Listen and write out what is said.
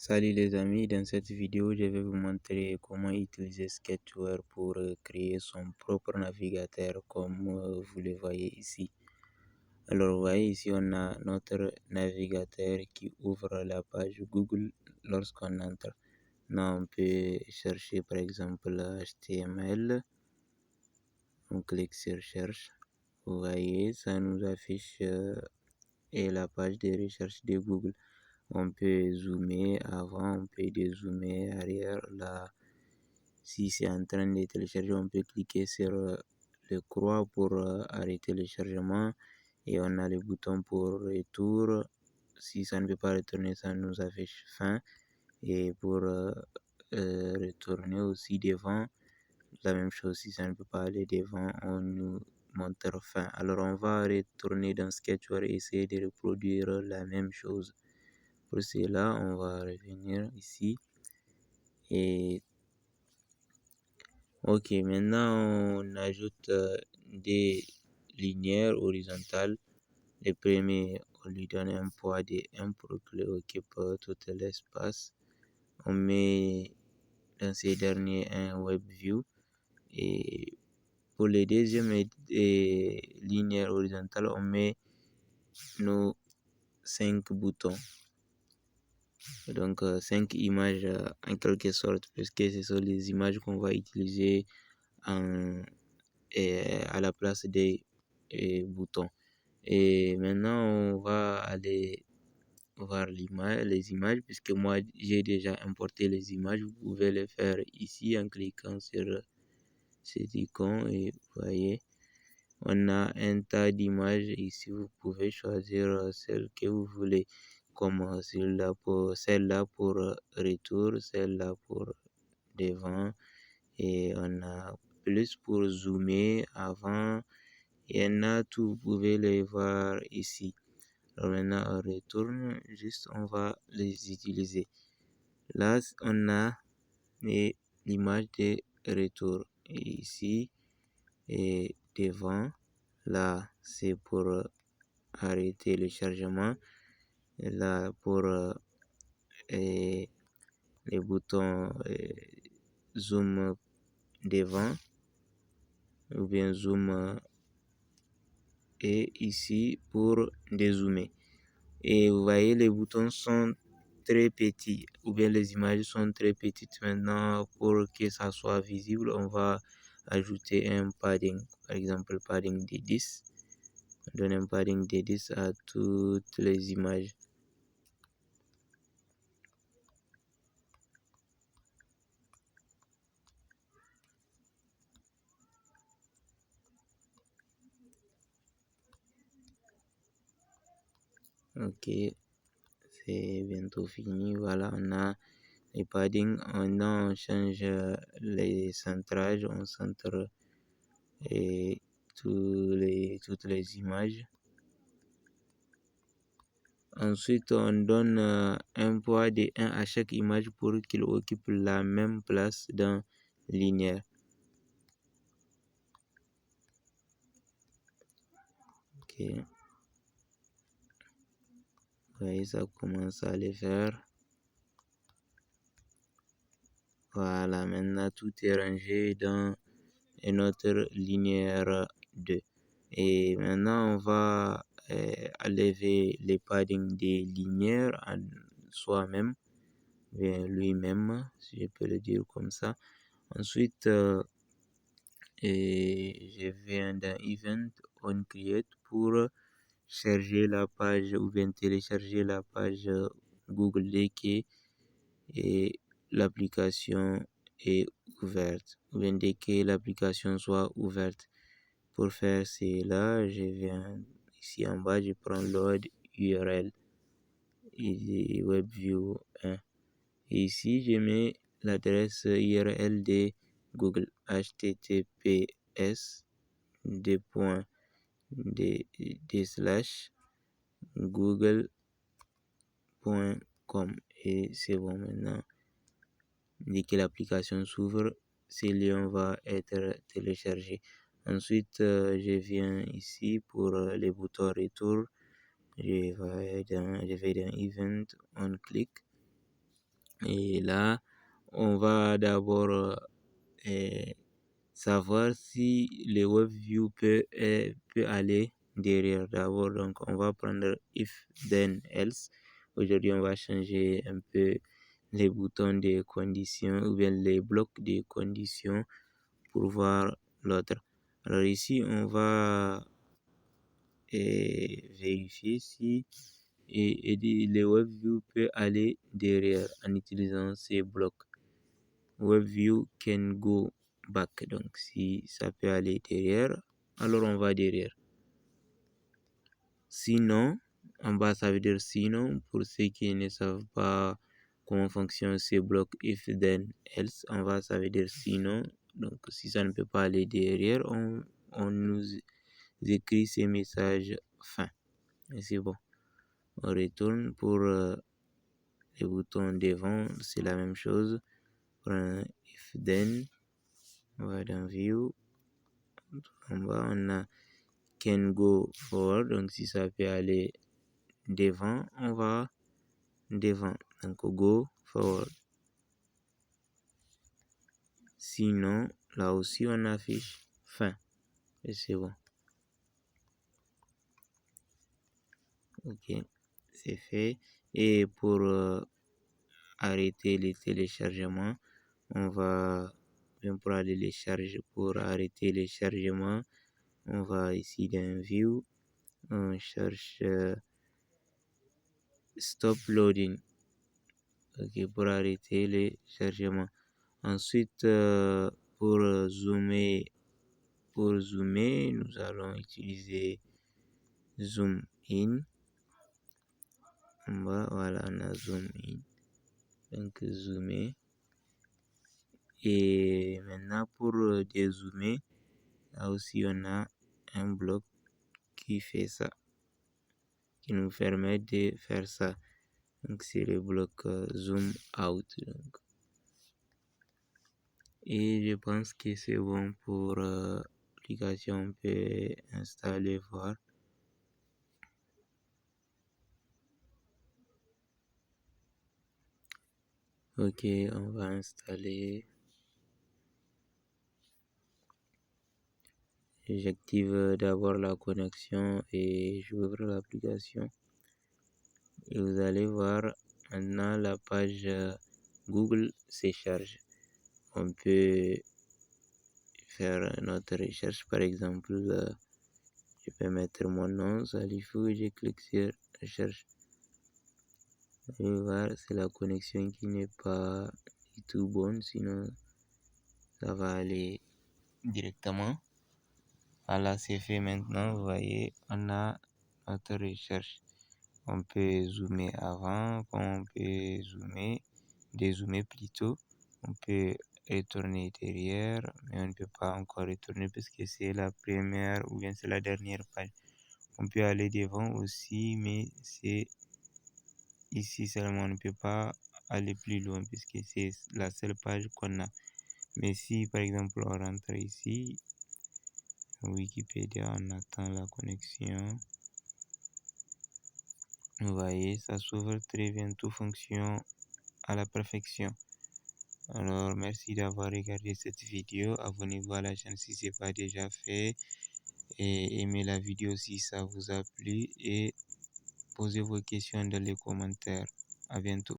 Salut les amis, dans cette vidéo, je vais vous montrer comment utiliser Sketchware pour créer son propre navigateur comme vous le voyez ici. Alors vous voyez ici, on a notre navigateur qui ouvre la page Google lorsqu'on entre. Là, on peut chercher par exemple HTML, on clique sur Cherche. Vous voyez, ça nous affiche et la page de recherche de Google. On peut zoomer avant, on peut dézoomer arrière. Là, si c'est en train de télécharger, on peut cliquer sur le croix pour arrêter le chargement. Et on a le bouton pour retour. Si ça ne veut pas retourner, ça nous affiche fin. Et pour retourner aussi devant, la même chose. Si ça ne peut pas aller devant, on nous montre fin. Alors on va retourner dans Sketchware et essayer de reproduire la même chose. Pour cela, on va revenir ici et ok, maintenant on ajoute des linéaires horizontales. Le premier, on lui donne un poids de 1 pour qu'il occupe tout l'espace. On met dans ces derniers un WebView et pour le deuxième linéaire horizontale, on met nos 5 boutons. Donc 5 images en quelque sorte, parce que ce sont les images qu'on va utiliser à la place des boutons. Et maintenant, on va aller voir les images, puisque moi j'ai déjà importé les images. Vous pouvez le faire ici en cliquant sur cette icône et vous voyez, on a un tas d'images ici. Vous pouvez choisir celle que vous voulez, comme celle-là pour retour, celle-là pour devant, et on a plus pour zoomer avant. Il y en a tout, vous pouvez les voir ici. Alors maintenant, on retourne, juste on va les utiliser. Là, on a l'image de retour. Et ici, et devant, là, c'est pour arrêter le chargement. Et là, pour les boutons zoom devant ou bien zoom et ici pour dézoomer. Et vous voyez, les boutons sont très petits ou bien les images sont très petites. Maintenant, pour que ça soit visible, on va ajouter un padding, par exemple padding de 10. On donne un padding de 10 à toutes les images. Ok, c'est bientôt fini. Voilà, on a les paddings. Maintenant, on change les centrages. On centre toutes les images. Ensuite, on donne un poids de 1 à chaque image pour qu'il occupe la même place dans linéaire. Ok. Vous voyez, ça commence à le faire. Voilà, maintenant tout est rangé dans notre linéaire 2. Et maintenant, on va enlever les paddings des linéaires en soi-même, lui-même, si je peux le dire comme ça. Ensuite, je viens dans Event on Create pour charger la page ou bien télécharger la page Google dès que l'application est ouverte ou bien dès que l'application soit ouverte. Pour faire cela, je viens ici en bas, je prends load URL et WebView 1. Et ici, je mets l'adresse URL de Google, https google.com et c'est bon. Maintenant, dès que l'application s'ouvre, ce lien va être téléchargé. Ensuite, je viens ici pour les boutons retour. Je vais dans Event, on clique. Et là, on va d'abord savoir si le WebView peut aller derrière d'abord. Donc, on va prendre if, then, else. Aujourd'hui, on va changer un peu les boutons de conditions ou bien les blocs de conditions pour voir l'autre. Alors ici, on va vérifier si le WebView peut aller derrière en utilisant ces blocs. WebView can go back. Donc, si ça peut aller derrière, alors on va derrière. Sinon, en bas, ça veut dire sinon. Pour ceux qui ne savent pas comment fonctionnent ces blocs if, then, else, en bas, ça veut dire sinon. Donc, si ça ne peut pas aller derrière, on nous écrit ces messages fin. Et c'est bon. On retourne pour les boutons devant, c'est la même chose. Pour un if, then, on va dans view. En bas, on a can go forward. Donc, si ça peut aller devant, on va devant. Donc, go forward. Sinon, là aussi, on affiche fin. Et c'est bon. Ok, c'est fait. Et pour arrêter les téléchargements, on va, pour aller les charger, pour arrêter les chargements, on va ici dans View, on cherche Stop Loading. Ok, pour arrêter les chargements. Ensuite, pour zoomer, nous allons utiliser Zoom In. En bas, voilà, on a Zoom In. Donc, zoomer. Et maintenant, pour dézoomer, là aussi, on a un bloc qui fait ça, qui nous permet de faire ça. Donc, c'est le bloc Zoom Out. Donc. Et je pense que c'est bon pour l'application. On peut installer, voir. Ok, on va installer. J'active d'abord la connexion et j'ouvre l'application. Et vous allez voir maintenant la page Google se charge. On peut faire notre recherche, par exemple, je peux mettre mon nom, Salifou, et je clique sur recherche. Vous allez voir, c'est la connexion qui n'est pas du tout bonne, sinon ça va aller directement. Voilà, c'est fait maintenant. Vous voyez, on a notre recherche. On peut zoomer avant, comme on peut zoomer, dézoomer plutôt. On peut retourner derrière, mais on ne peut pas encore retourner parce que c'est la première ou bien c'est la dernière page. On peut aller devant aussi, mais c'est ici seulement. On ne peut pas aller plus loin parce que c'est la seule page qu'on a. Mais si par exemple on rentre ici, Wikipédia, on attend la connexion. Vous voyez, ça s'ouvre très bien, tout fonctionne à la perfection. Alors, merci d'avoir regardé cette vidéo. Abonnez-vous à la chaîne si ce n'est pas déjà fait. Et aimez la vidéo si ça vous a plu. Et posez vos questions dans les commentaires. À bientôt.